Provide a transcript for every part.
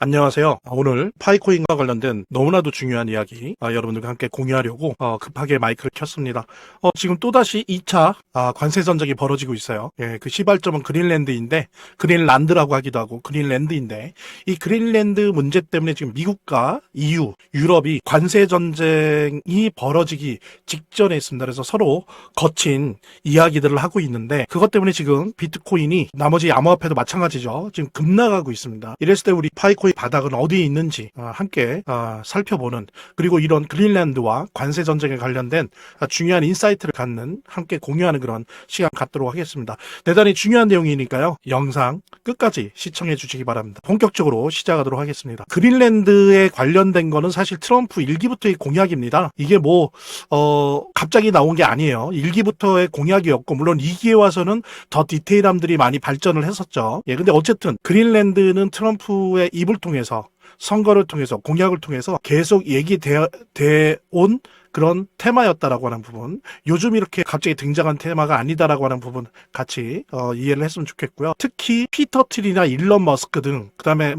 안녕하세요. 오늘 파이코인과 관련된 너무나도 중요한 이야기 여러분들과 함께 공유하려고 급하게 마이크를 켰습니다. 지금 또다시 2차 관세 전쟁이 벌어지고 있어요. 예, 그 시발점은 그린란드인데, 그린란드라고 하기도 하고 그린란드인데, 이 그린란드 문제 때문에 지금 미국과 EU, 유럽이 관세 전쟁이 벌어지기 직전에 있습니다. 그래서 서로 거친 이야기들을 하고 있는데, 그것 때문에 지금 비트코인이 나머지 암호화폐도 마찬가지죠. 지금 급락하고 있습니다. 이랬을 때 우리 파이코인 바닥은 어디에 있는지 함께 살펴보는, 그리고 이런 그린란드와 관세 전쟁에 관련된 중요한 인사이트를 갖는, 함께 공유하는 그런 시간 갖도록 하겠습니다. 대단히 중요한 내용이니까요. 영상 끝까지 시청해 주시기 바랍니다. 본격적으로 시작하도록 하겠습니다. 그린란드에 관련된 거는 사실 트럼프 1기부터의 공약입니다. 이게 갑자기 나온 게 아니에요. 1기부터의 공약이었고, 물론 2기에 와서는 더 디테일함들이 많이 발전을 했었죠. 예, 근데 어쨌든 그린란드는 트럼프의 입을 통해서, 선거를 통해서, 공약을 통해서 계속 얘기되어 온 그런 테마였다라고 하는 부분, 요즘 이렇게 갑자기 등장한 테마가 아니다라고 하는 부분 같이 이해를 했으면 좋겠고요. 특히 피터 틸이나 일론 머스크 등, 그다음에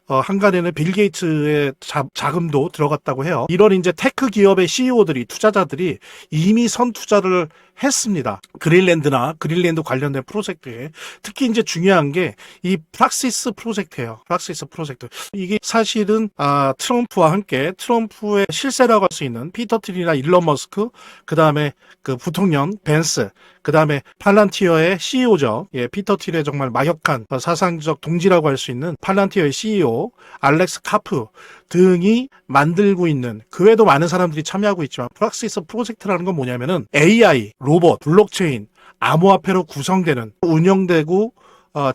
한간에는 빌 게이츠의 자금도 들어갔다고 해요. 이런 이제 테크 기업의 CEO들이, 투자자들이 이미 선투자를 했습니다. 그린란드 관련된 프로젝트에. 특히 이제 중요한 게 이 프락시스 프로젝트예요. 프락시스 프로젝트. 이게 사실은 트럼프와 함께, 트럼프의 실세라고 할 수 있는 피터 틸이나 일론 머스크, 그다음에 그 부통령 벤스, 그다음에 팔란티어의 CEO죠. 예, 피터 틸의 정말 막역한 사상적 동지라고 할 수 있는 팔란티어의 CEO 알렉스 카프 등이 만들고 있는, 그 외에도 많은 사람들이 참여하고 있지만, 프락시스 프로젝트라는 건 뭐냐면은 AI, 로봇, 블록체인, 암호화폐로 구성되는, 운영되고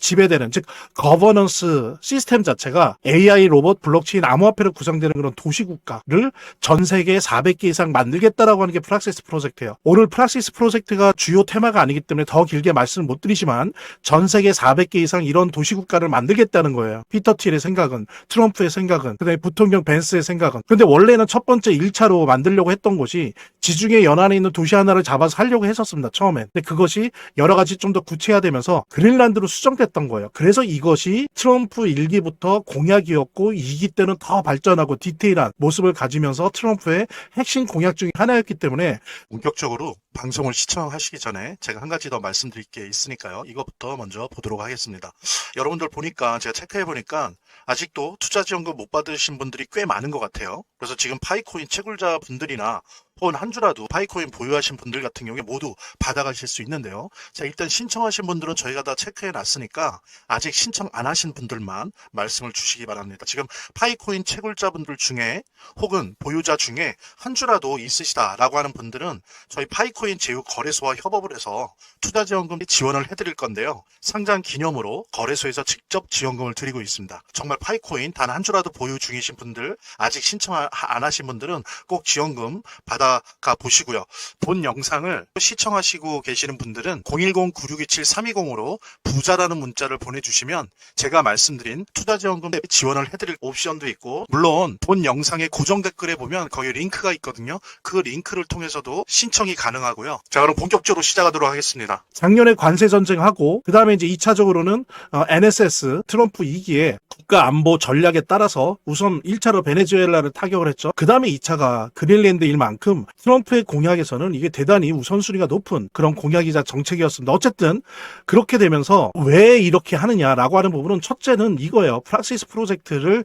지배되는, 즉 거버넌스 시스템 자체가 AI, 로봇, 블록체인, 암호화폐로 구성되는 그런 도시국가를 전 세계에 400개 이상 만들겠다라고 하는 게 프락시스 프로젝트예요. 오늘 프락시스 프로젝트가 주요 테마가 아니기 때문에 더 길게 말씀을 못 드리지만, 전 세계 400개 이상 이런 도시국가를 만들겠다는 거예요. 피터 틸의 생각은, 트럼프의 생각은, 그다음에 부통령 벤스의 생각은. 근데 원래는 첫 번째 1차로 만들려고 했던 곳이 지중해 연안에 있는 도시 하나를 잡아서 하려고 했었습니다, 처음엔. 근데 그것이 여러 가지 좀 더 구체화되면서 그린란드로 수정됐던 거예요. 그래서 이것이 트럼프 1기부터 공약이었고, 2기 때는 더 발전하고 디테일한 모습을 가지면서 트럼프의 핵심 공약 중에 하나였기 때문에, 본격적으로 방송을 시청하시기 전에 제가 한 가지 더 말씀드릴 게 있으니까요. 이것부터 먼저 보도록 하겠습니다. 여러분들 보니까, 제가 체크해보니까 아직도 투자지원금 못 받으신 분들이 꽤 많은 것 같아요. 그래서 지금 파이코인 채굴자 분들이나 혹은 한 주라도 파이코인 보유하신 분들 같은 경우에 모두 받아가실 수 있는데요. 자, 일단 신청하신 분들은 저희가 다 체크해 놨으니까 아직 신청 안 하신 분들만 말씀을 주시기 바랍니다. 지금 파이코인 채굴자 분들 중에, 혹은 보유자 중에 한 주라도 있으시다라고 하는 분들은 저희 파이코인 제휴 거래소와 협업을 해서 투자지원금 지원을 해드릴 건데요. 상장 기념으로 거래소에서 직접 지원금을 드리고 있습니다. 정말 파이코인 단 한 주라도 보유 중이신 분들, 아직 신청 안 하신 분들은 꼭 지원금 받아가 보시고요. 본 영상을 시청하시고 계시는 분들은 010-9627-320으로 부자라는 문자를 보내주시면 제가 말씀드린 투자지원금 지원을 해드릴 옵션도 있고, 물론 본 영상의 고정 댓글에 보면 거기 링크가 있거든요. 그 링크를 통해서도 신청이 가능하고요. 자, 그럼 본격적으로 시작하도록 하겠습니다. 작년에 관세 전쟁하고, 그 다음에 이제 2차적으로는 NSS 트럼프 2기에 국가 안보 전략에 따라서 우선 1차로 베네수엘라를 타격을 했죠. 그 다음에 2차가 그린란드일 만큼 트럼프의 공약에서는 이게 대단히 우선순위가 높은 그런 공약이자 정책이었습니다. 어쨌든 그렇게 되면서 왜 이렇게 하느냐라고 하는 부분은, 첫째는 이거예요. 프락시스 프로젝트를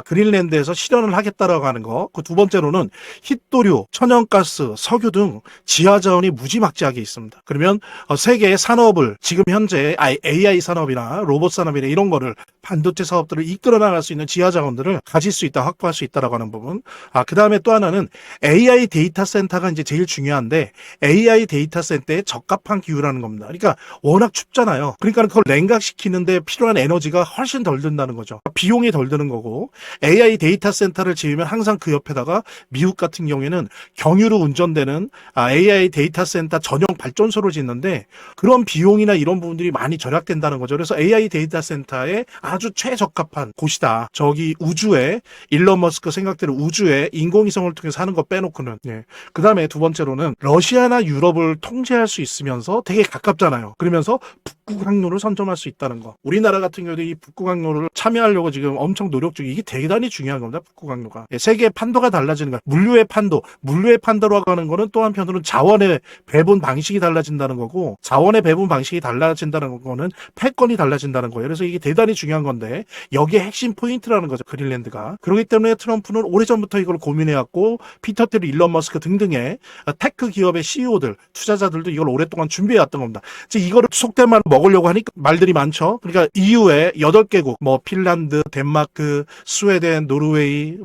그린란드에서 실현을 하겠다라고 하는 거. 그 두 번째로는 힛도류, 천연가스, 석유 등 지하자원이 무지막지하게 있습니다. 그러면 세계의 산업을, 지금 현재 AI 산업이나 로봇 산업이나 이런 거를, 반도체 사업들을 이끌어 나갈 수 있는 지하자원들을 가질 수 있다, 확보할 수 있다라고 하는 부분. 그 다음에 또 하나는 AI 데이터 센터가 이제 제일 중요한데, AI 데이터 센터에 적합한 기후라는 겁니다. 그러니까 워낙 춥잖아요. 그러니까 그걸 냉각시키는데 필요한 에너지가 훨씬 덜 든다는 거죠. 비용이 덜 드는 거고, AI 데이터 센터를 지으면 항상 그 옆에다가 미국 같은 경우에는 경유로 운전되는 AI 데이터 센터 전용 발전소를 짓는데, 그런 비용이나 이런 부분들이 많이 절약된다는 거죠. 그래서 AI 데이터 센터에 아주 최적합한 곳이다. 저기 우주에, 일론 머스크 생각대로 우주에 인공위성을 통해서 하는 거 빼놓고는. 예. 그 다음에 두 번째로는 러시아나 유럽을 통제할 수 있으면서 되게 가깝잖아요. 그러면서 북구 항로를 선점할 수 있다는 거. 우리나라 같은 경우도 이 북구 항로를 참여하려고 지금 엄청 노력 중이 이게 대단히 중요한 겁니다. 북구 항로가. 세계의 판도가 달라지는 거야. 물류의 판도라고 하는 거는 또 한편으로는 자원의 배분 방식이 달라진다는 거고 자원의 배분 방식이 달라진다는 거는 패권이 달라진다는 거예요. 그래서 이게 대단히 중요한 건데 여기에 핵심 포인트라는 거죠. 그린랜드가. 그렇기 때문에 트럼프는 오래전부터 이걸 고민해왔고 피터 틸, 일론 머스크 등등의 테크 기업의 CEO들, 투자자들도 이걸 오랫동안 준비해왔던 겁니다. 이거를 속된 말을 먹으려고 하니까 말들이 많죠. 그러니까 EU의 8개국, 핀란드, 덴마크, 스웨덴, 노르웨이,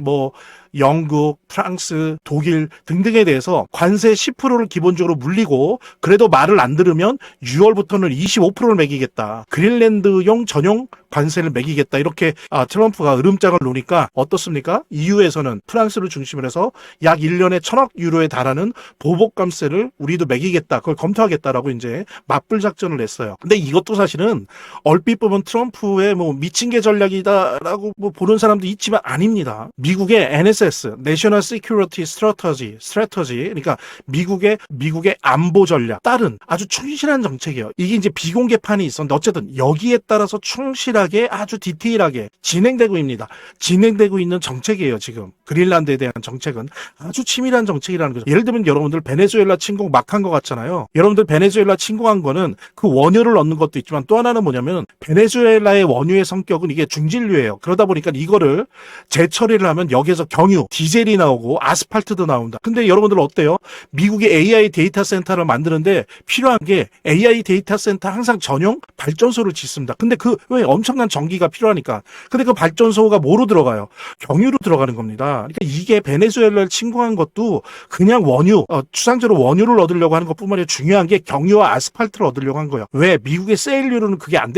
영국, 프랑스, 독일 등등에 대해서 관세 10%를 기본적으로 물리고 그래도 말을 안 들으면 6월부터는 25%를 매기겠다. 그린랜드용 전용 관세를 매기겠다. 이렇게 트럼프가 으름장을 놓으니까 어떻습니까? EU에서는 프랑스를 중심으로 해서 약 1년에 1,000억 유로에 달하는 보복감세를 우리도 매기겠다. 그걸 검토하겠다라고 이제 맞불 작전을 냈어요. 근데 이것도 사실은 얼핏 보면 트럼프의 미친 개 전략이다라고 보는 사람도 있지만 아닙니다. 미국의 NSS, National Security Strategy, 그러니까 미국의 안보 전략 따른 아주 충실한 정책이에요. 이게 이제 비공개판이 있었는데 어쨌든 여기에 따라서 충실하게 아주 디테일하게 진행되고 있는 정책이에요. 지금 그린란드에 대한 정책은 아주 치밀한 정책이라는 거죠. 예를 들면 여러분들 베네수엘라 침공 막 한 것 같잖아요. 여러분들 베네수엘라 침공한 거는 그 원유를 얻는 것도 있지만 또 하나는 뭐냐면 베네수엘라의 원유의 성격은 이게 중진류예요. 그러다 보니까 이거를 재처리를 하면 여기에서 경유, 디젤이 나오고 아스팔트도 나온다. 근데 여러분들 어때요? 미국이 AI 데이터 센터를 만드는데 필요한 게 AI 데이터 센터 항상 전용 발전소를 짓습니다. 근데 왜 엄청난 전기가 필요하니까. 근데 그 발전소가 뭐로 들어가요? 경유로 들어가는 겁니다. 그러니까 이게 베네수엘라를 침공한 것도 그냥 원유, 추상적으로 원유를 얻으려고 하는 것뿐만 아니라 중요한 게 경유와 아스팔트를 얻으려고 한 거예요. 왜? 미국의 세일유로는 그게 안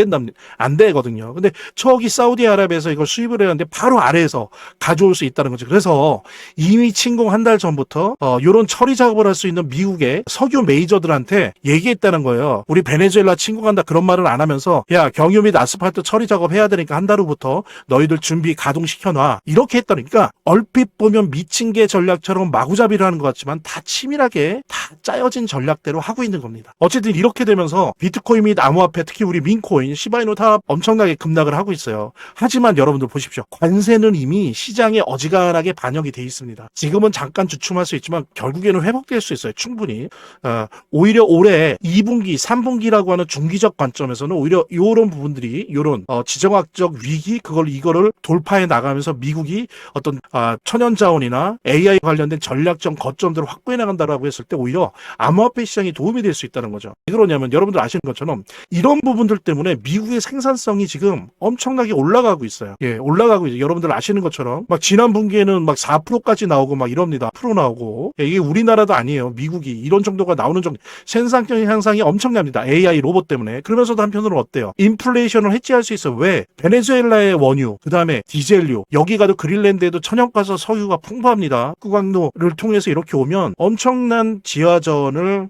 되거든요. 근데 저기 사우디아라비아에서 이걸 수입을 해야 하는데 바로 아래에서 가져올 수 있다는 거죠. 그래서 이미 침공 한 달 전부터 이런 처리 작업을 할 수 있는 미국의 석유 메이저들한테 얘기했다는 거예요. 우리 베네수엘라 침공한다 그런 말을 안 하면서 야 경유 및 아스팔트 처리 작업 해야 되니까 한 달 후부터 너희들 준비 가동시켜놔. 이렇게 했다니까 얼핏 보면 미친 개 전략처럼 마구잡이를 하는 것 같지만 다 치밀하게 다 짜여진 전략대로 하고 있는 겁니다. 어쨌든 이렇게 되면서 비트코인 및 암호화폐 특히 우리 민코인, 시바이노 다 엄청나게 급락을 하고 있어요. 하지만 여러분들 보십시오. 관세는 이미 시장에 어지간하게 반영이 돼 있습니다. 지금은 잠깐 주춤할 수 있지만 결국에는 회복될 수 있어요. 충분히. 오히려 올해 2분기, 3분기라고 하는 중기적 관점에서는 오히려 이런 부분들이 이런 지정학적 위기 이거를 돌파해 나가면서 미국이 어떤 천연자원이나 AI 관련된 전략적 거점들을 확보해 나간다라고 했을 때 오히려 암호화폐 시장이 도움이 될 수 있다는 거죠. 왜 그러냐면 여러분들 아시는 것처럼 이런 부분들 때문에 미국의 생산성이 지금 엄청나게 올라가고 있어요. 올라가고 있어요. 여러분들 아시는 것처럼 막 지난 분기에는 막 4%까지 나오고 막 이럽니다. 프로 나오고 이게 우리나라도 아니에요. 미국이 이런 정도가 나오는 정도 생산성 향상이 엄청납니다. AI 로봇 때문에. 그러면서도 한편으로 어때요? 인플레이션을 해지할 수 있어요. 왜? 베네수엘라의 원유, 그 다음에 디젤류, 여기 가도 그린랜드에도 천연가스 석유가 풍부합니다. 국광로를 통해서 이렇게 오면 엄청난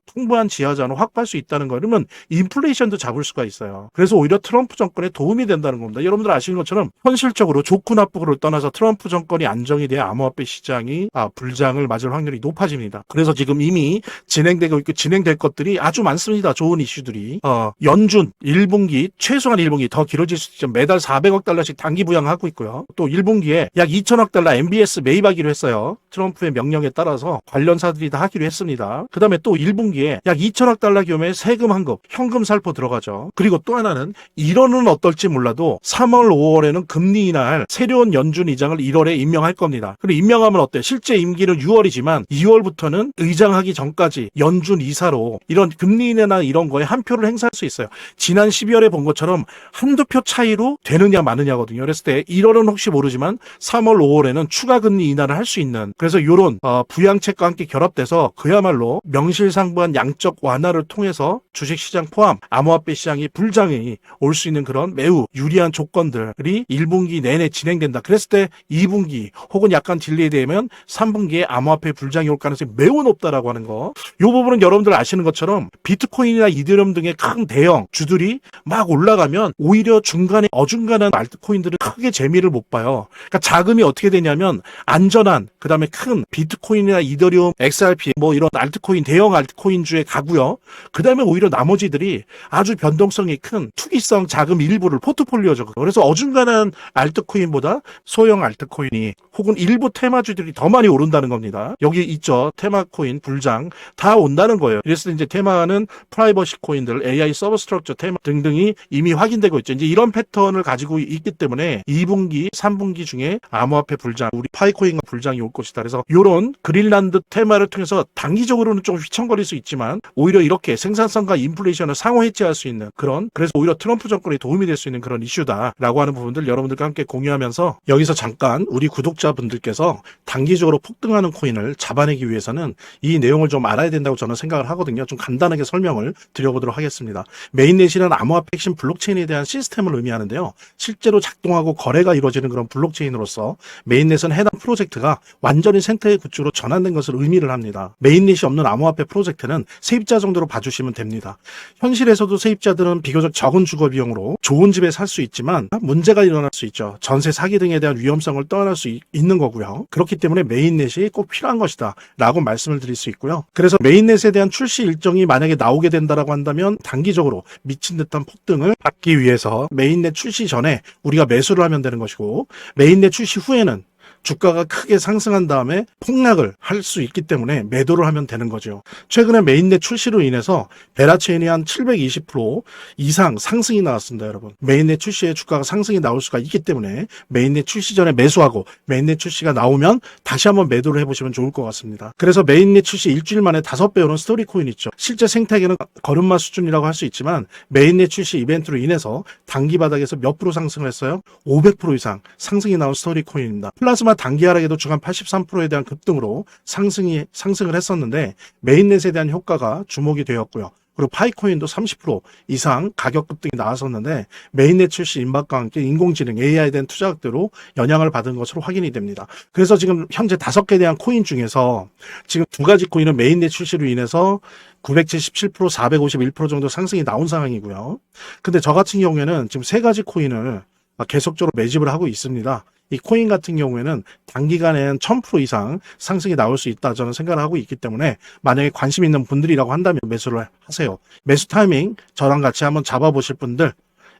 풍부한 지하자원을 확보할 수 있다는 거. 그러면 인플레이션도 잡을 수가 있어요. 그래서 오히려 트럼프 정권에 도움이 된다는 겁니다. 여러분들 아시는 것처럼 현실적으로 좋고 나쁘고를 떠나서 트럼프 정권이 안정이 돼야 암호화폐 시장이 불장을 맞을 확률이 높아집니다. 그래서 지금 이미 진행되고 있고 진행될 것들이 아주 많습니다. 좋은 이슈들이. 연준 1분기, 최소한 1분기 더 길어질 수 있죠. 매달 400억 달러씩 단기 부양하고 있고요. 또 1분기에 약 2천억 달러 MBS 매입하기로 했어요. 트럼프의 명령에 따라서 관련사들이 다 하기로 했습니다. 그 다음에 또 1분기에 약 2천억 달러 규모의 세금 환급, 현금 살포 들어가죠. 그리고 또 하나는 1월은 어떨지 몰라도 3월, 5월에는 금리 인하할 새로운 연준 의장을 1월에 임명할 겁니다. 그리고 임명하면 어때요? 실제 임기는 6월이지만 2월부터는 의장하기 전까지 연준 이사로 이런 금리 인하나 이런 거에 한 표를 행사할 수 있어요. 지난 12월에 본 것처럼 한두 표 차이로 되느냐 마느냐거든요. 그랬을 때 1월은 혹시 모르지만 3월, 5월에는 추가 금리 인하를 할 수 있는 그래서 이런 부양책과 함께 결합돼서 그야말로 명실상부한 양적 완화를 통해서 주식시장 포함 암호화폐 시장이 불장이 올 수 있는 그런 매우 유리한 조건들이 1분기 내내 진행된다. 그랬을 때 2분기 혹은 약간 딜레이 되면 3분기에 암호화폐 불장이 올 가능성이 매우 높다라고 하는 거. 이 부분은 여러분들 아시는 것처럼 비트코인이나 이더리움 등의 큰 대형 주들이 막 올라가면 오히려 중간에 어중간한 알트코인들은 크게 재미를 못 봐요. 그러니까 자금이 어떻게 되냐면 안전한 그다음에 큰 비트코인이나 이더리움, XRP 뭐 이런 알트코인 대형 알트코인주에 가고요. 그다음에 오히려 나머지들이 아주 변동성이 큰 투기성 자금 일부를 포트폴리오죠. 그래서 어중간한 알트코인보다 소형 알트코인이 혹은 일부 테마주들이 더 많이 오른다는 겁니다. 여기 있죠. 테마코인, 불장 다 온다는 거예요. 그래서 이제 테마는 프라이버시 코인들, AI 서브스트럭처 테마 등등이 이미 확인되고 있죠. 이제 이런 패턴을 가지고 있기 때문에 2분기, 3분기 중에 암호화폐 불장, 우리 파이코인과 불장이 올 것이다. 그래서 이런 그린란드 테마를 통해서 단기적으로는 좀 휘청거릴 수 있지만 오히려 이렇게 생산성과 인플레이션을 상호 해치할 수 있는 그런, 그래서 오히려 트럼프 정권에 도움이 될 수 있는 그런 이슈다라고 하는 부분들 여러분들과 함께 공유하면서 여기서 잠깐 우리 구독자분들께서 단기적으로 폭등하는 코인을 잡아내기 위해서는 이 내용을 좀 알아야 된다고 저는 생각을 하거든요. 좀 간단하게 설명을 드려보도록 하겠습니다. 메인넷이란 암호화폐 핵심 블록체인에 대한 시스템을 의미하는데요. 실제로 작동하고 거래가 이루어지는 그런 블록체인으로서 메인넷은 해당 프로젝트가 완전히 생태계 구축으로 전환된 것을 의미를 합니다. 메인넷이 없는 암호화폐 프로젝트는 세입자 정도로 봐주시면 됩니다. 현실에서도 세입자들은 비교적 적은 주거 비용으로 좋은 집에 살 수 있지만 문제가 일어날 수 있죠. 전세 사기 등에 대한 위험성을 떠안을 수 있는 거고요. 그렇기 때문에 메인넷이 꼭 필요한 것이다 라고 말씀을 드릴 수 있고요. 그래서 메인넷에 대한 출시 일정이 만약에 나오게 된다라고 한다면 단기적으로 미친 듯한 폭등을 받기 위해서 메인넷 출시 전에 우리가 매수를 하면 되는 것이고, 메인넷 출시 후에는 주가가 크게 상승한 다음에 폭락을 할 수 있기 때문에 매도를 하면 되는 거죠. 최근에 메인넷 출시로 인해서 베라체인이 한 720% 이상 상승이 나왔습니다, 여러분. 메인넷 출시에 주가가 상승이 나올 수가 있기 때문에 메인넷 출시 전에 매수하고 메인넷 출시가 나오면 다시 한번 매도를 해보시면 좋을 것 같습니다. 그래서 메인넷 출시 일주일 만에 5배 오른 스토리 코인 있죠. 실제 생태계는 걸음마 수준이라고 할 수 있지만 메인넷 출시 이벤트로 인해서 단기 바닥에서 몇 프로 상승을 했어요? 500% 이상 상승이 나온 스토리 코인입니다. 플라스마 단기 하락에도 주간 83%에 대한 급등으로 상승을 했었는데 메인넷에 대한 효과가 주목이 되었고요. 그리고 파이코인도 30% 이상 가격 급등이 나왔었는데 메인넷 출시 임박과 함께 인공지능 AI에 대한 투자額대로 영향을 받은 것으로 확인이 됩니다. 그래서 지금 현재 5개 대한 코인 중에서 지금 2가지 코인은 메인넷 출시로 인해서 977%, 451% 정도 상승이 나온 상황이고요. 근데 저 같은 경우에는 지금 3가지 코인을 계속적으로 매집을 하고 있습니다. 이 코인 같은 경우에는 단기간에는 1000% 이상 상승이 나올 수 있다 저는 생각을 하고 있기 때문에 만약에 관심 있는 분들이라고 한다면 매수를 하세요. 매수 타이밍 저랑 같이 한번 잡아보실 분들,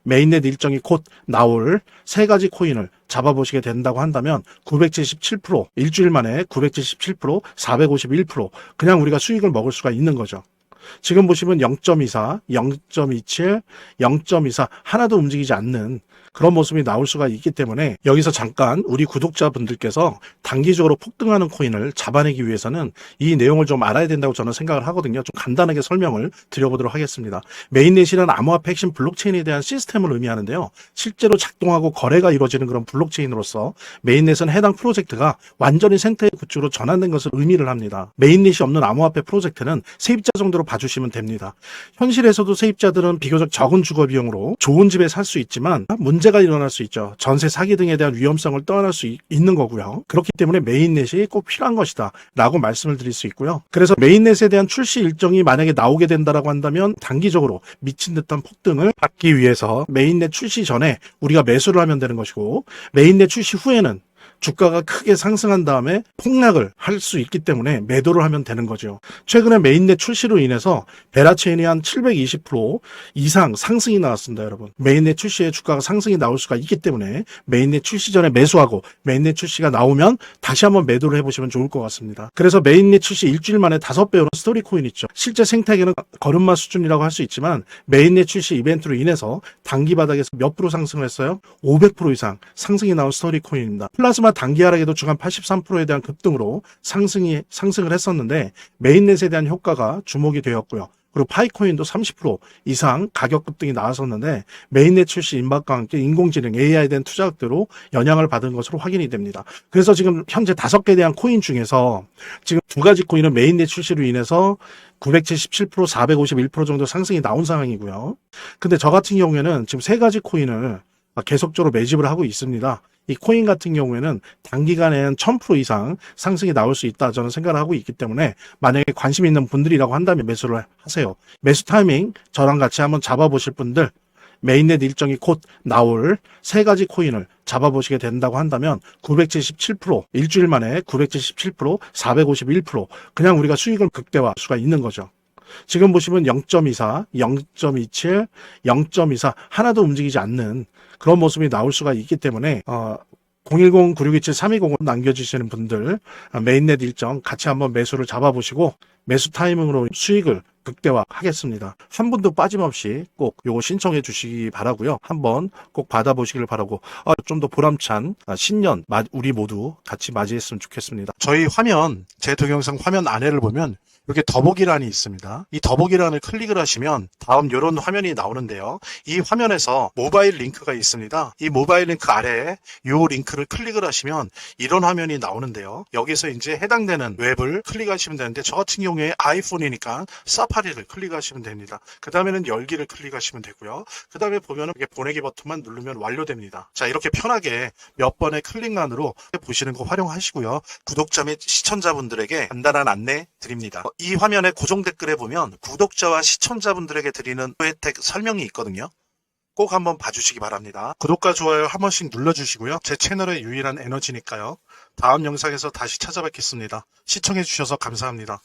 메인넷 일정이 곧 나올 3가지 코인을 잡아보시게 된다고 한다면 977%, 일주일 만에 977%, 451% 그냥 우리가 수익을 먹을 수가 있는 거죠. 지금 보시면 0.24, 0.27, 0.24 하나도 움직이지 않는 그런 모습이 나올 수가 있기 때문에 여기서 잠깐 우리 구독자분들께서 단기적으로 폭등하는 코인을 잡아내기 위해서는 이 내용을 좀 알아야 된다고 저는 생각을 하거든요. 좀 간단하게 설명을 드려보도록 하겠습니다. 메인넷이란 암호화폐 핵심 블록체인에 대한 시스템을 의미하는데요. 실제로 작동하고 거래가 이루어지는 그런 블록체인으로서 메인넷은 해당 프로젝트가 완전히 생태계 구축으로 전환된 것을 의미를 합니다. 메인넷이 없는 암호화폐 프로젝트는 세입자 정도로 봐주시면 됩니다. 현실에서도 세입자들은 비교적 적은 주거 비용으로 좋은 집에 살 수 있지만 문제가 일어날 수 있죠. 전세 사기 등에 대한 위험성을 떠안을 수 있는 거고요. 그렇기 때문에 메인넷이 꼭 필요한 것이다 라고 말씀을 드릴 수 있고요. 그래서 메인넷에 대한 출시 일정이 만약에 나오게 된다라고 한다면 단기적으로 미친 듯한 폭등을 받기 위해서 메인넷 출시 전에 우리가 매수를 하면 되는 것이고, 메인넷 출시 후에는 주가가 크게 상승한 다음에 폭락을 할 수 있기 때문에 매도를 하면 되는 거죠. 최근에 메인넷 출시로 인해서 베라체인이 한 720% 이상 상승이 나왔습니다, 여러분. 메인넷 출시에 주가가 상승이 나올 수가 있기 때문에 메인넷 출시 전에 매수하고 메인넷 출시가 나오면 다시 한번 매도를 해보시면 좋을 것 같습니다. 그래서 메인넷 출시 일주일 만에 5배 오른 스토리 코인 있죠. 실제 생태계는 걸음마 수준이라고 할 수 있지만 메인넷 출시 이벤트로 인해서 단기 바닥에서 몇 프로 상승을 했어요? 500% 이상 상승이 나온 스토리 코인입니다. 플라스마 단기 하락에도 주간 83%에 대한 급등으로 상승을 했었는데 메인넷에 대한 효과가 주목이 되었고요. 그리고 파이코인도 30% 이상 가격 급등이 나왔었는데 메인넷 출시 임박과 함께 인공지능 AI에 대한 투자額대로 영향을 받은 것으로 확인이 됩니다. 그래서 지금 현재 5개 대한 코인 중에서 지금 2가지 코인은 메인넷 출시로 인해서 977%, 451% 정도 상승이 나온 상황이고요. 근데 저 같은 경우에는 지금 3가지 코인을 계속적으로 매집을 하고 있습니다. 이 코인 같은 경우에는 단기간에는 1000% 이상 상승이 나올 수 있다 저는 생각을 하고 있기 때문에 만약에 관심 있는 분들이라고 한다면 매수를 하세요. 매수 타이밍 저랑 같이 한번 잡아보실 분들 메인넷 일정이 곧 나올 세 가지 코인을 잡아보시게 된다고 한다면 977%, 일주일 만에 977%, 451% 그냥 우리가 수익을 극대화할 수가 있는 거죠. 지금 보시면 0.24, 0.27, 0.24 하나도 움직이지 않는 그런 모습이 나올 수가 있기 때문에 010-9627-3205 남겨주시는 분들 메인넷 일정 같이 한번 매수를 잡아보시고 매수 타이밍으로 수익을 극대화하겠습니다. 한 분도 빠짐없이 꼭 요거 신청해 주시기 바라고요. 한번 꼭 받아보시길 바라고 좀 더 보람찬 신년 우리 모두 같이 맞이했으면 좋겠습니다. 저희 화면, 제 동영상 화면 아래를 보면 이렇게 더보기란이 있습니다. 이 더보기란을 클릭을 하시면 다음 이런 화면이 나오는데요. 이 화면에서 모바일 링크가 있습니다. 이 모바일 링크 아래에 이 링크를 클릭을 하시면 이런 화면이 나오는데요. 여기서 이제 해당되는 웹을 클릭하시면 되는데 저 같은 경우에 아이폰이니까 사파리를 클릭하시면 됩니다. 그 다음에는 열기를 클릭하시면 되고요. 그 다음에 보면은 이렇게 보내기 버튼만 누르면 완료됩니다. 자, 이렇게 편하게 몇 번의 클릭만으로 보시는 거 활용하시고요. 구독자 및 시청자분들에게 간단한 안내 드립니다. 이 화면의 고정 댓글에 보면 구독자와 시청자분들에게 드리는 혜택 설명이 있거든요. 꼭 한번 봐주시기 바랍니다. 구독과 좋아요 한 번씩 눌러주시고요. 제 채널의 유일한 에너지니까요. 다음 영상에서 다시 찾아뵙겠습니다. 시청해주셔서 감사합니다.